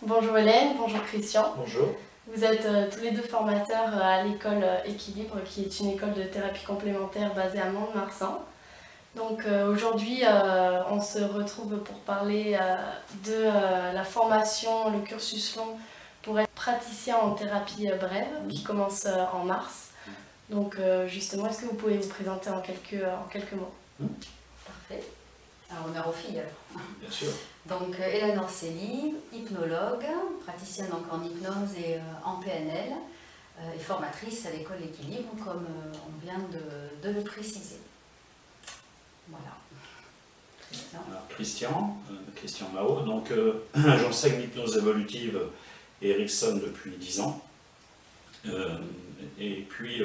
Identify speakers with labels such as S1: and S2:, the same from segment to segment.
S1: Bonjour Hélène, bonjour Christian.
S2: Bonjour.
S1: Vous êtes tous les deux formateurs à l'école Équilibre, qui est une école de thérapie complémentaire basée à Mont-de-Marsan. Donc aujourd'hui, on se retrouve pour parler de la formation, le cursus long pour être praticien en thérapie brève, qui commence en mars. Donc justement, est-ce que vous pouvez vous présenter en quelques mots?
S3: Parfait. Alors, honneur aux filles alors.
S2: Bien sûr.
S3: Donc, Hélène Orselli, hypnologue, praticienne donc en hypnose et en PNL, et formatrice à l'école Équilibre, comme on vient de le préciser. Voilà. Christian.
S2: Alors, Christian Mao. Donc, j'enseigne l'hypnose évolutive et Erickson depuis 10 ans. Et puis,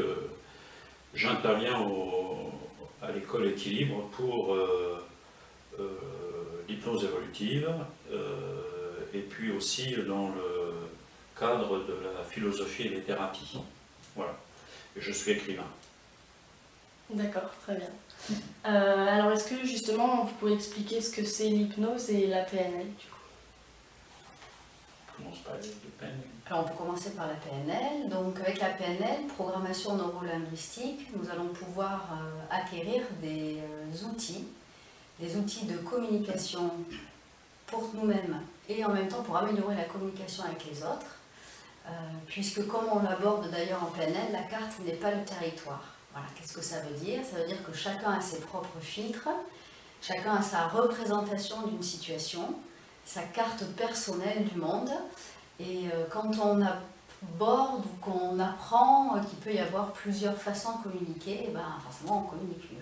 S2: j'interviens à l'école Équilibre pour l'hypnose évolutive et puis aussi dans le cadre de la philosophie et des thérapies. Voilà. Et je suis écrivain.
S1: D'accord, très bien. Alors est-ce que justement vous pouvez expliquer ce que c'est l'hypnose et la PNL du coup?
S2: On commence par les PNL.
S3: Alors, on peut commencer par la PNL. Donc, avec la PNL, programmation neurolinguistique, nous allons pouvoir acquérir des outils de communication pour nous-mêmes et en même temps pour améliorer la communication avec les autres, puisque comme on l'aborde d'ailleurs en PNL, la carte n'est pas le territoire. Voilà, qu'est-ce que ça veut dire? Ça veut dire que chacun a ses propres filtres, chacun a sa représentation d'une situation, sa carte personnelle du monde, et quand on aborde ou qu'on apprend qu'il peut y avoir plusieurs façons de communiquer, et ben, forcément on communique mieux.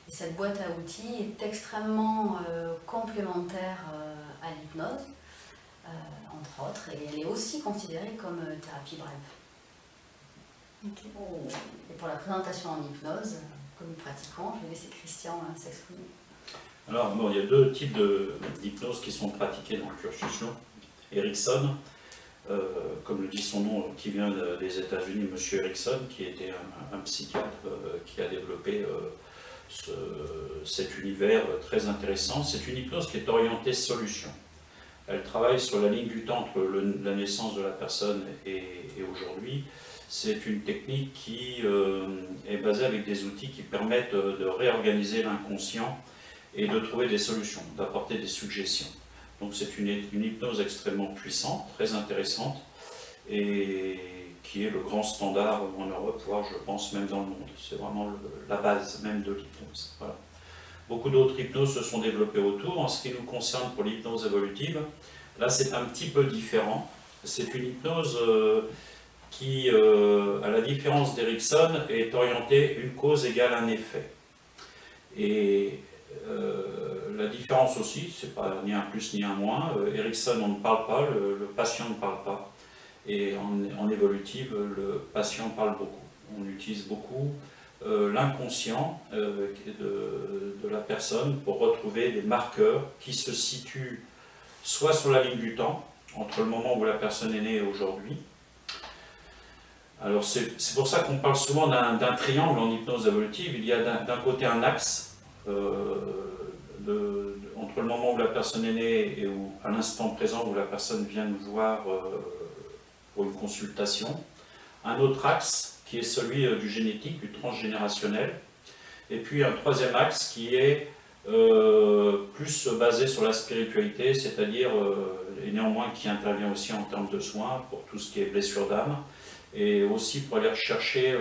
S3: Et cette boîte à outils est extrêmement complémentaire à l'hypnose, entre autres, et elle est aussi considérée comme thérapie brève. Okay. Et pour la présentation en hypnose, que nous pratiquons, je vais laisser Christian s'exprimer.
S2: Alors, bon, il y a deux types d'hypnose qui sont pratiqués dans le cursus long. Erickson, comme le dit son nom, qui vient des États-Unis, M. Erickson, qui était un psychiatre qui a développé cet univers très intéressant. C'est une hypnose qui est orientée solution. Elle travaille sur la ligne du temps entre la naissance de la personne et aujourd'hui. C'est une technique qui est basée avec des outils qui permettent de réorganiser l'inconscient et de trouver des solutions, d'apporter des suggestions. Donc c'est une hypnose extrêmement puissante, très intéressante, et qui est le grand standard en Europe, voire je pense même dans le monde. C'est vraiment la base même de l'hypnose. Voilà. Beaucoup d'autres hypnoses se sont développées autour. En ce qui nous concerne pour l'hypnose évolutive, là c'est un petit peu différent. C'est une hypnose qui, à la différence d'Erickson, est orientée une cause égale un effet. Et la différence aussi, c'est pas ni un plus ni un moins. Erickson, on ne parle pas, le patient ne parle pas. Et en évolutive, le patient parle beaucoup. On utilise beaucoup l'inconscient de la personne pour retrouver des marqueurs qui se situent soit sur la ligne du temps, entre le moment où la personne est née et aujourd'hui. Alors c'est pour ça qu'on parle souvent d'un triangle en hypnose évolutive. Il y a d'un côté un axe entre le moment où la personne est née et à l'instant présent où la personne vient nous voir pour une consultation. Un autre axe qui est celui du génétique, du transgénérationnel. Et puis un troisième axe qui est plus basé sur la spiritualité, c'est-à-dire, et néanmoins qui intervient aussi en termes de soins pour tout ce qui est blessure d'âme, et aussi pour aller rechercher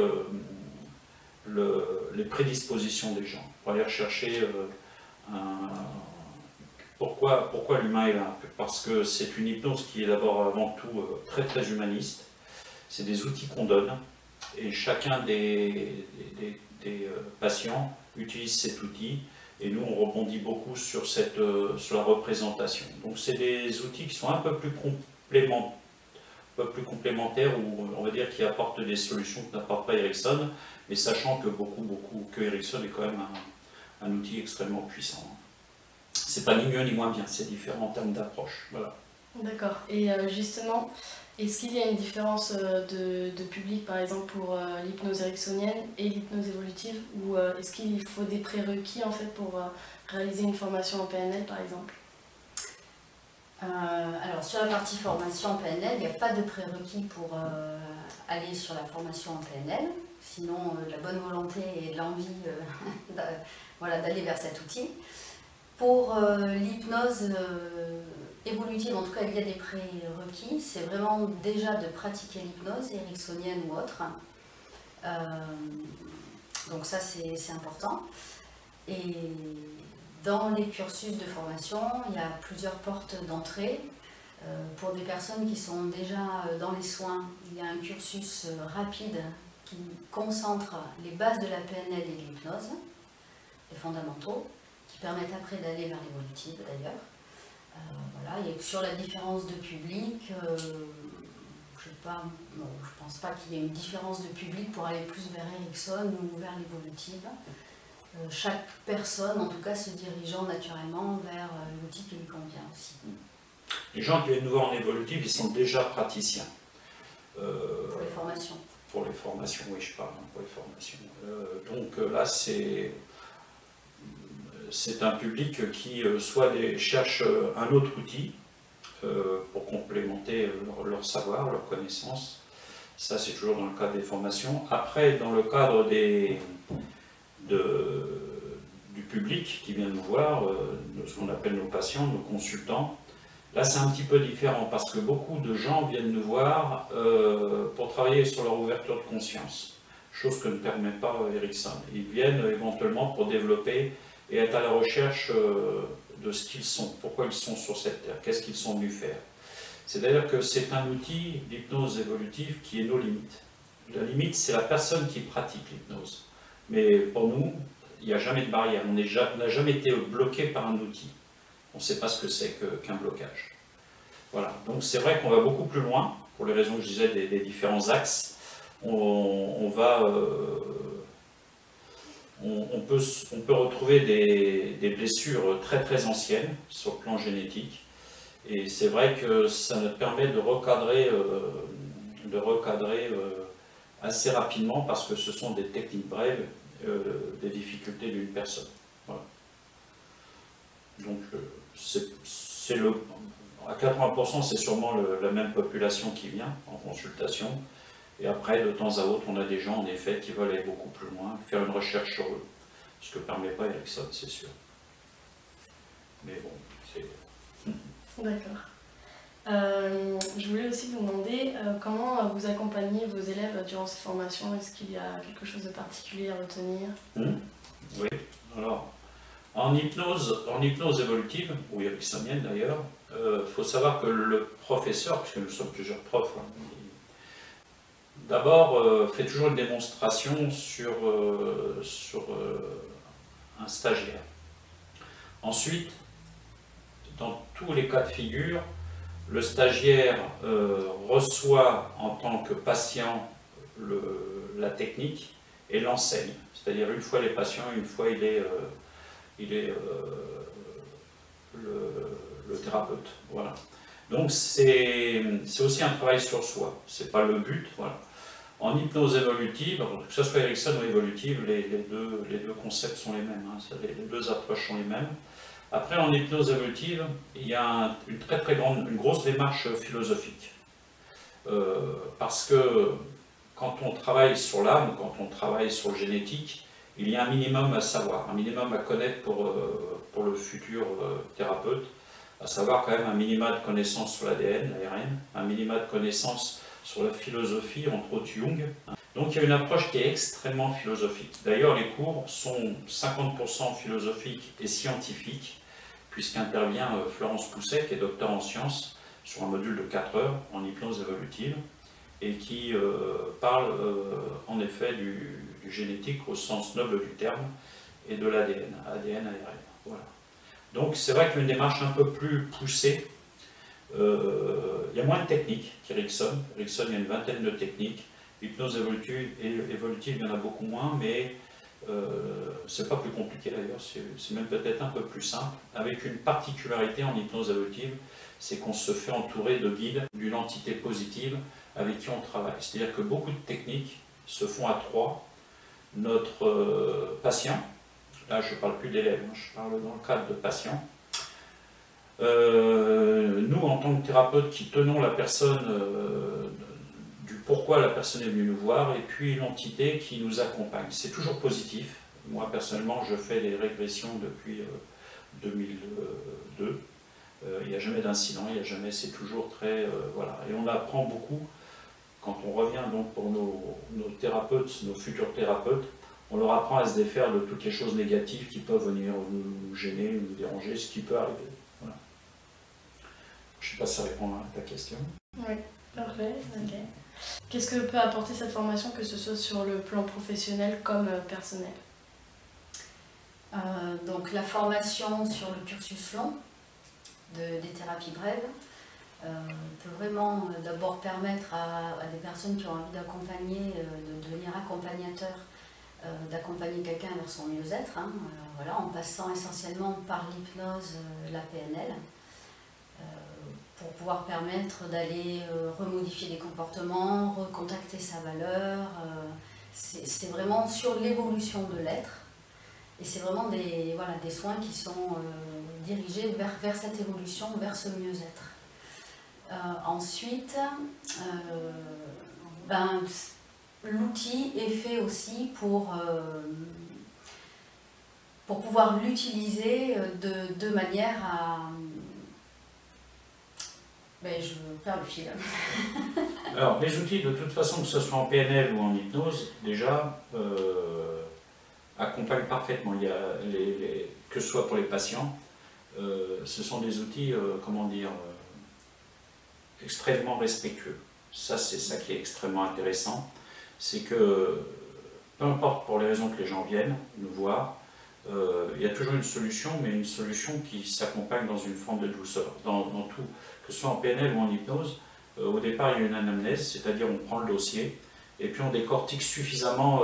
S2: les prédispositions des gens, pour aller rechercher pourquoi l'humain est là. Parce que c'est une hypnose qui est d'abord avant tout très très humaniste. C'est des outils qu'on donne et chacun des patients utilise cet outil et nous on rebondit beaucoup sur la représentation. Donc c'est des outils qui sont un peu plus complémentaires ou on va dire qui apportent des solutions que n'apporte pas Erickson, mais sachant que que Erickson est quand même un outil extrêmement puissant. C'est pas ni mieux ni moins bien, c'est différent en termes d'approche. Voilà.
S1: D'accord. Et justement, est-ce qu'il y a une différence de public, par exemple, pour l'hypnose ericksonienne et l'hypnose évolutive, ou est-ce qu'il faut des prérequis en fait pour réaliser une formation en PNL, par exemple?
S3: Alors sur la partie formation en PNL, il n'y a pas de prérequis pour aller sur la formation en PNL, sinon de la bonne volonté et de l'envie voilà, d'aller vers cet outil. Pour l'hypnose évolutive, en tout cas il y a des prérequis, c'est vraiment déjà de pratiquer l'hypnose ericksonienne ou autre. Donc ça c'est important. Et dans les cursus de formation, il y a plusieurs portes d'entrée. Pour des personnes qui sont déjà dans les soins, il y a un cursus rapide qui concentre les bases de la PNL et de l'hypnose, les fondamentaux, qui permettent après d'aller vers l'évolutive d'ailleurs. Voilà. Et sur la différence de public, je ne pense pas qu'il y ait une différence de public pour aller plus vers Erickson ou vers l'évolutive. Chaque personne, en tout cas, se dirigeant naturellement vers l'outil qui lui convient aussi.
S2: Les gens qui viennent nous voir en évolutive, ils sont déjà praticiens.
S3: Pour les formations.
S2: Pour les formations, oui, je parle pour les formations. Donc là, c'est un public qui soit cherche un autre outil pour complémenter leur savoir, leur connaissance. Ça, c'est toujours dans le cadre des formations. Après, dans le cadre du public qui vient nous voir, ce qu'on appelle nos patients, nos consultants, là, c'est un petit peu différent parce que beaucoup de gens viennent nous voir pour travailler sur leur ouverture de conscience, chose que ne permet pas Erickson. Ils viennent éventuellement pour développer et être à la recherche de ce qu'ils sont, pourquoi ils sont sur cette terre, qu'est-ce qu'ils sont venus faire. C'est-à-dire que c'est un outil d'hypnose évolutive qui est nos limites. La limite, c'est la personne qui pratique l'hypnose. Mais pour nous, il n'y a jamais de barrière. On n'a jamais été bloqué par un outil. On ne sait pas ce que c'est qu'un blocage. Voilà. Donc c'est vrai qu'on va beaucoup plus loin, pour les raisons que je disais des différents axes. On peut retrouver des blessures très très anciennes sur le plan génétique. Et c'est vrai que ça nous permet de recadrer assez rapidement parce que ce sont des techniques brèves des difficultés d'une personne. Voilà. Donc à 80%, c'est sûrement la même population qui vient en consultation. Et après, de temps à autre, on a des gens, en effet, qui veulent aller beaucoup plus loin, faire une recherche sur eux. Ce que ne permet pas Erickson, c'est sûr. Mais bon, c'est...
S1: D'accord. Je voulais aussi vous demander comment vous accompagnez vos élèves durant ces formations. Est-ce qu'il y a quelque chose de particulier à retenir?
S2: Oui, alors, en hypnose évolutive, ou ericksonienne d'ailleurs, faut savoir que le professeur, puisque nous sommes plusieurs profs, d'abord fait toujours une démonstration sur un stagiaire. Ensuite, dans tous les cas de figure, le stagiaire reçoit en tant que patient la technique et l'enseigne. C'est-à-dire une fois les patients, une fois il est le thérapeute. Voilà. Donc c'est aussi un travail sur soi. C'est pas le but. Voilà. En hypnose évolutive, que ce soit Erickson ou évolutive, les deux concepts sont les mêmes. Hein, les deux approches sont les mêmes. Après, en hypnose évolutive, il y a une grosse démarche philosophique. Parce que quand on travaille sur l'âme, quand on travaille sur le génétique, il y a un minimum à savoir, un minimum à connaître pour le futur thérapeute, à savoir quand même un minimum de connaissances sur l'ADN, l'ARN, un minimum de connaissances sur la philosophie, entre autres Jung. Donc il y a une approche qui est extrêmement philosophique. D'ailleurs, les cours sont 50% philosophiques et scientifiques, puisqu'intervient Florence Pousset, qui est docteur en sciences, sur un module de 4 heures en hypnose évolutive, et qui parle en effet du génétique au sens noble du terme, et de l'ADN, ADN, ARN. Voilà. Donc c'est vrai qu'il y a une démarche un peu plus poussée. Il y a moins de techniques qu'Erickson. Erickson, il y a une vingtaine de techniques. Hypnose évolutive, il y en a beaucoup moins, mais c'est pas plus compliqué d'ailleurs, c'est même peut-être un peu plus simple, avec une particularité en hypnose évolutive, c'est qu'on se fait entourer de guides d'une entité positive avec qui on travaille. C'est-à-dire que beaucoup de techniques se font à 3. Notre patient, là je ne parle plus d'élèves, je parle dans le cadre de patients, Nous, en tant que thérapeutes qui tenons la personne, du pourquoi la personne est venue nous voir, et puis l'entité qui nous accompagne. C'est toujours positif. Moi, personnellement, je fais des régressions depuis 2002. Il n'y a jamais d'incident, il n'y a jamais, c'est toujours très... voilà. Et on apprend beaucoup quand on revient donc pour nos thérapeutes, nos futurs thérapeutes, on leur apprend à se défaire de toutes les choses négatives qui peuvent venir nous gêner, nous déranger, ce qui peut arriver. Voilà. Je ne sais pas si ça répond à ta question.
S1: Oui, parfait. Ok. Qu'est-ce que peut apporter cette formation, que ce soit sur le plan professionnel comme personnel?
S3: Donc la formation sur le cursus long des thérapies brèves peut vraiment d'abord permettre à des personnes qui ont envie d'accompagner, de devenir accompagnateur, d'accompagner quelqu'un vers son mieux-être, hein, voilà, en passant essentiellement par l'hypnose, la PNL, pour pouvoir permettre d'aller remodifier des comportements, recontacter sa valeur. C'est vraiment sur l'évolution de l'être. Et c'est vraiment des soins qui sont dirigés vers cette évolution, vers ce mieux-être. Ensuite, l'outil est fait aussi pour pouvoir l'utiliser de manière à... je perds le fil.
S2: Alors, les outils, de toute façon, que ce soit en PNL ou en hypnose, déjà, accompagnent parfaitement. Il y a que ce soit pour les patients, ce sont des outils, extrêmement respectueux. Ça, c'est ça qui est extrêmement intéressant. C'est que, peu importe pour les raisons que les gens viennent nous voir, il y a toujours une solution, mais une solution qui s'accompagne dans une forme de douceur. Dans tout, que ce soit en PNL ou en hypnose, au départ, il y a une anamnèse, c'est-à-dire on prend le dossier, et puis on décortique suffisamment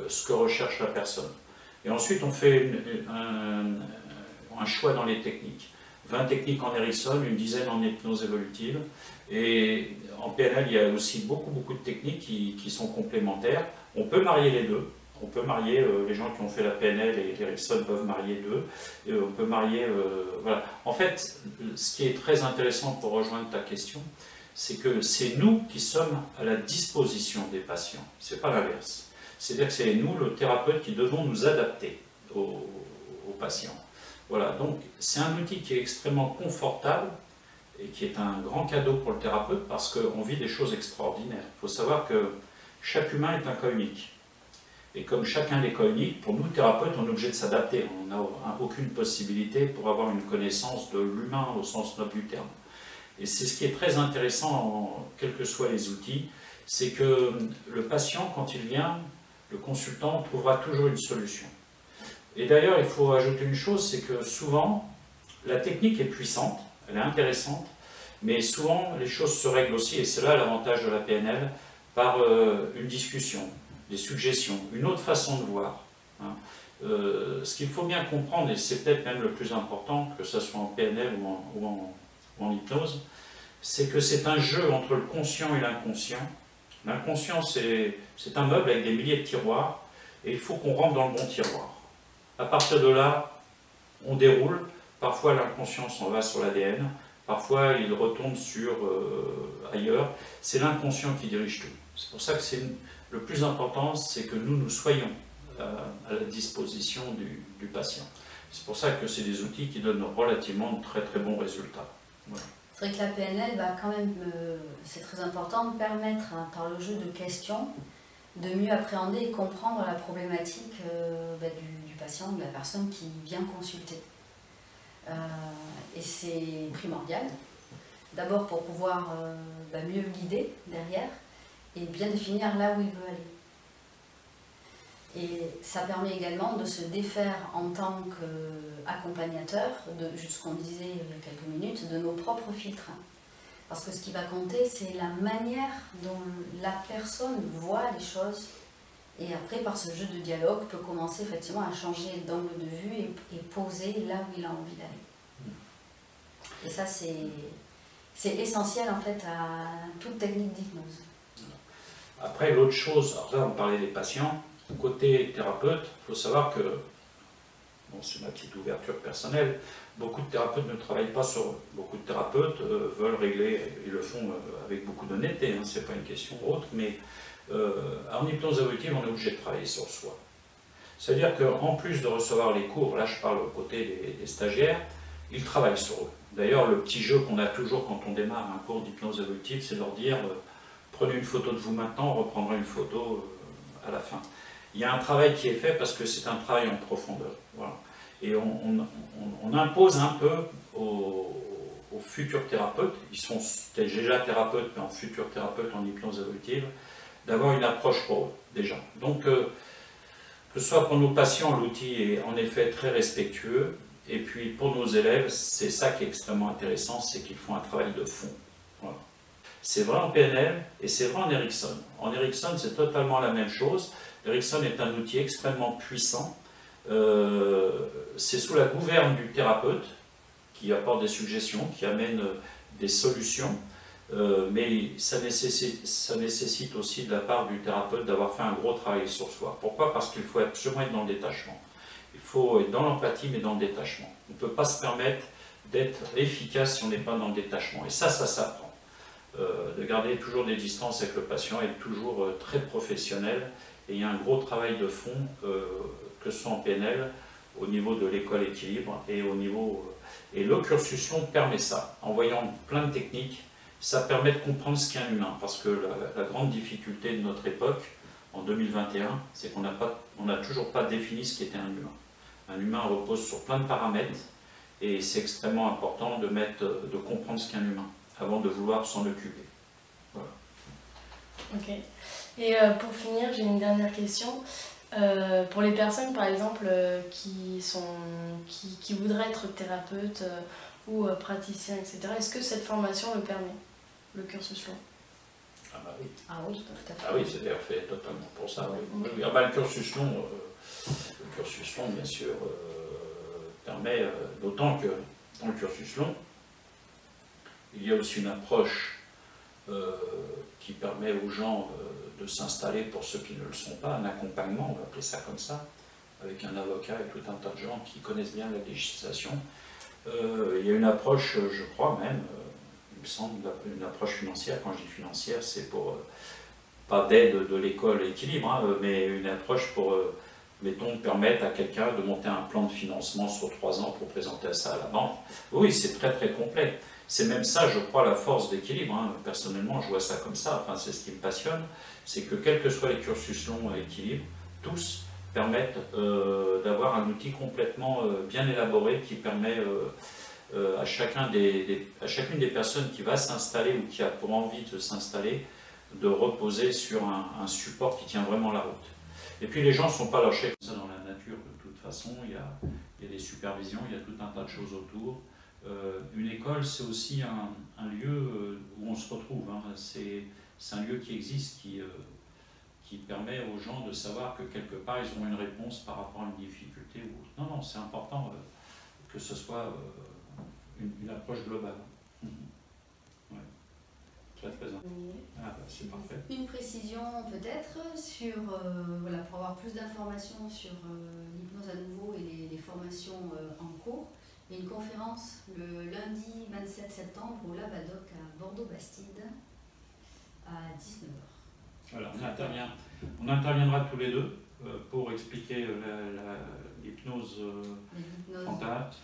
S2: ce que recherche la personne. Et ensuite, on fait un choix dans les techniques. 20 techniques en Erickson, une dizaine en hypnose évolutive. Et en PNL, il y a aussi beaucoup de techniques qui sont complémentaires. On peut marier les deux. On peut marier, les gens qui ont fait la PNL et l'Erickson peuvent marier deux. Et on peut marier... voilà. En fait, ce qui est très intéressant pour rejoindre ta question, c'est que c'est nous qui sommes à la disposition des patients. C'est pas l'inverse. C'est-à-dire que c'est nous, le thérapeute, qui devons nous adapter aux patients. Voilà, donc c'est un outil qui est extrêmement confortable et qui est un grand cadeau pour le thérapeute parce qu'on vit des choses extraordinaires. Il faut savoir que chaque humain est un cas unique. Et comme chacun est cas unique, pour nous, thérapeutes, on est obligé de s'adapter. On n'a aucune possibilité pour avoir une connaissance de l'humain au sens noble du terme. Et c'est ce qui est très intéressant, quels que soient les outils, c'est que le patient, quand il vient, le consultant trouvera toujours une solution. Et d'ailleurs, il faut ajouter une chose, c'est que souvent, la technique est puissante, elle est intéressante, mais souvent, les choses se règlent aussi, et c'est là l'avantage de la PNL, par une discussion, des suggestions, une autre façon de voir. Hein. Ce qu'il faut bien comprendre, et c'est peut-être même le plus important, que ce soit en PNL ou en hypnose, c'est que c'est un jeu entre le conscient et l'inconscient. L'inconscient, c'est un meuble avec des milliers de tiroirs, et il faut qu'on rentre dans le bon tiroir. À partir de là, on déroule. Parfois, l'inconscient s'en va sur l'ADN, parfois, il retourne sur ailleurs. C'est l'inconscient qui dirige tout. C'est pour ça que le plus important, c'est que nous soyons à la disposition du patient. C'est pour ça que c'est des outils qui donnent relativement de très très bons résultats. Voilà.
S3: C'est vrai que la PNL va quand même, c'est très important, de permettre, par le jeu de questions, de mieux appréhender et comprendre la problématique du patient, de la personne qui vient consulter. Et c'est primordial, d'abord pour pouvoir mieux le guider derrière et bien définir là où il veut aller. Et ça permet également de se défaire en tant qu'accompagnateur, juste ce qu'on disait il y a quelques minutes, de nos propres filtres. Parce que ce qui va compter, c'est la manière dont la personne voit les choses. Et après, par ce jeu de dialogue, peut commencer effectivement à changer d'angle de vue et poser là où il a envie d'aller. Et ça, c'est essentiel en fait à toute technique d'hypnose.
S2: Après, l'autre chose, alors là on parlait des patients, côté thérapeute, il faut savoir que Bon, c'est ma petite ouverture personnelle. Beaucoup de thérapeutes ne travaillent pas sur eux. Beaucoup de thérapeutes veulent régler, ils le font avec beaucoup d'honnêteté, hein, c'est pas une question autre, mais en hypnose évolutive, on est obligé de travailler sur soi. C'est-à-dire qu'en plus de recevoir les cours, là je parle aux côtés des stagiaires, ils travaillent sur eux. D'ailleurs, le petit jeu qu'on a toujours quand on démarre un cours d'hypnose évolutive, c'est de leur dire prenez une photo de vous maintenant, on reprendra une photo à la fin. Il y a un travail qui est fait parce que c'est un travail en profondeur. Voilà. Et on impose un peu aux futurs thérapeutes, ils sont déjà thérapeutes, mais en futurs thérapeutes en hypnose évolutive, d'avoir une approche pour eux, déjà. Donc, que ce soit pour nos patients, l'outil est en effet très respectueux, et puis pour nos élèves, c'est ça qui est extrêmement intéressant, c'est qu'ils font un travail de fond. Voilà. C'est vrai en PNL et c'est vrai en Erickson. En Erickson, c'est totalement la même chose. Erickson est un outil extrêmement puissant. C'est sous la gouverne du thérapeute qui apporte des suggestions, qui amène des solutions, mais ça nécessite aussi de la part du thérapeute d'avoir fait un gros travail sur soi. Pourquoi? Parce qu'il faut absolument être dans le détachement. Il faut être dans l'empathie, mais dans le détachement. On ne peut pas se permettre d'être efficace si on n'est pas dans le détachement. Et ça s'apprend. De garder toujours des distances avec le patient, être toujours très professionnel. Et il y a un gros travail de fond, que ce soit en PNL, au niveau de l'école équilibre, et au niveau... et le cursus long permet ça. En voyant plein de techniques, ça permet de comprendre ce qu'est un humain. Parce que la grande difficulté de notre époque, en 2021, c'est qu'on n'a toujours pas défini ce qu'était un humain. Un humain repose sur plein de paramètres, et c'est extrêmement important de comprendre ce qu'est un humain, avant de vouloir s'en occuper. Voilà.
S1: Ok. Et pour finir, j'ai une dernière question. Pour les personnes, par exemple, qui voudraient être thérapeutes ou praticiens, etc., est-ce que cette formation le permet, le cursus long?
S2: Ah bah oui.
S3: Ah oui, tout à fait.
S2: Ah oui, c'est d'ailleurs fait totalement pour ça. Oui. Oui. Ah bah, le cursus long, bien sûr, permet, d'autant que dans le cursus long, il y a aussi une approche qui permet aux gens de s'installer, pour ceux qui ne le sont pas, un accompagnement, on va appeler ça comme ça, avec un avocat et tout un tas de gens qui connaissent bien la législation. Il y a une approche, je crois même, il me semble, une approche financière. Quand je dis financière, c'est pour, pas d'aide de l'école équilibre, hein, mais une approche pour, mettons, permettre à quelqu'un de monter un plan de financement sur 3 ans pour présenter ça à la banque. Oui, c'est très très complet. C'est même ça, je crois, la force d'équilibre. Hein. Personnellement, je vois ça comme ça, enfin, c'est ce qui me passionne, c'est que quels que soient les cursus longs à équilibre, tous permettent d'avoir un outil complètement bien élaboré qui permet à chacune des personnes qui va s'installer ou qui a pour envie de s'installer, de reposer sur un support qui tient vraiment la route. Et puis les gens ne sont pas lâchés comme ça dans la nature, de toute façon, il y a des supervisions, il y a tout un tas de choses autour. Une école, c'est aussi un lieu où on se retrouve, hein. C'est un lieu qui existe, qui permet aux gens de savoir que quelque part ils ont une réponse par rapport à une difficulté ou autre. Non, non, c'est important que ce soit une approche globale. Ouais. Très très important. Ah bah, c'est parfait.
S3: Une précision peut-être sur, voilà, pour avoir plus d'informations sur l'hypnose à nouveau et les formations en cours. Il y a une conférence le lundi 27 septembre au Labadoc à Bordeaux-Bastide à 19h.
S2: Voilà, on interviendra tous les deux pour expliquer l'hypnose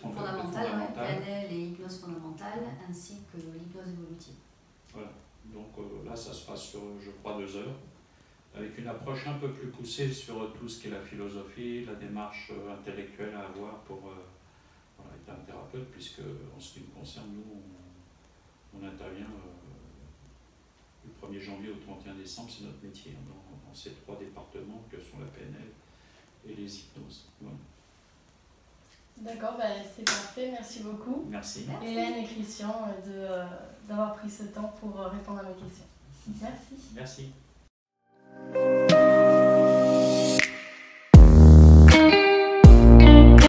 S3: fondamentale, PNL et hypnose fondamentale, ainsi que l'hypnose évolutive.
S2: Voilà, donc là ça se passe sur, je crois, 2 heures, avec une approche un peu plus poussée sur tout ce qui est la philosophie, la démarche intellectuelle à avoir pour être un thérapeute, puisque en ce qui nous concerne, nous, on intervient du 1er janvier au 31 décembre, c'est notre métier, dans ces 3 départements que sont la PNL et les hypnoses. Voilà.
S1: D'accord, bah, c'est parfait, merci beaucoup.
S2: Merci.
S1: Hélène et Christian d'avoir pris ce temps pour répondre à mes questions. Merci.
S2: Merci.